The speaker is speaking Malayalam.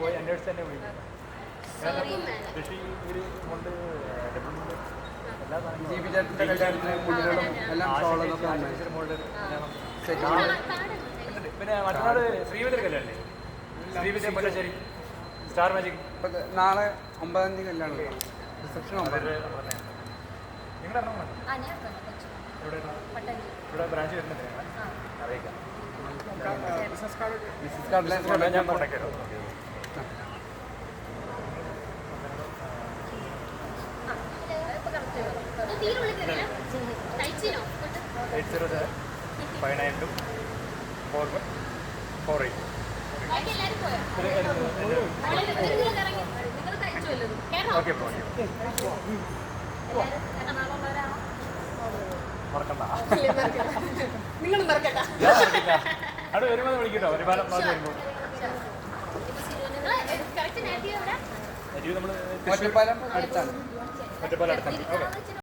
പോയി അന്വേഷിച്ച് തന്നെ വിളിക്കും. കൃഷി ഒരു കൊണ്ട് എല്ലാ പിന്നെ മറ്റന്നാൾ ശ്രീവിദ്യ കല്യാണല്ലേ? ശ്രീവിദ്യ മുല്ലശ്ശേരി സ്റ്റാർ മാജിക് നാളെ 9-ാം തീയതി കല്യാണം റിസപ്ഷൻ. നിങ്ങളുടെ ഇവിടെ ബ്രാഞ്ച് വരുന്നുണ്ട്, അറിയിക്കാം. ഞാൻ കോൺടാക്ട് ചെയ്തോ. നിങ്ങൾ മറക്കണ്ട, അവിടെ വരുമ്പോൾ വിളിക്കട്ടോ. ഒരുപാട് വരുമ്പോൾ ഒറ്റപ്പാലം അടുത്താണ്. ഒറ്റപ്പാലം അടുത്താണ്. ഓക്കെ.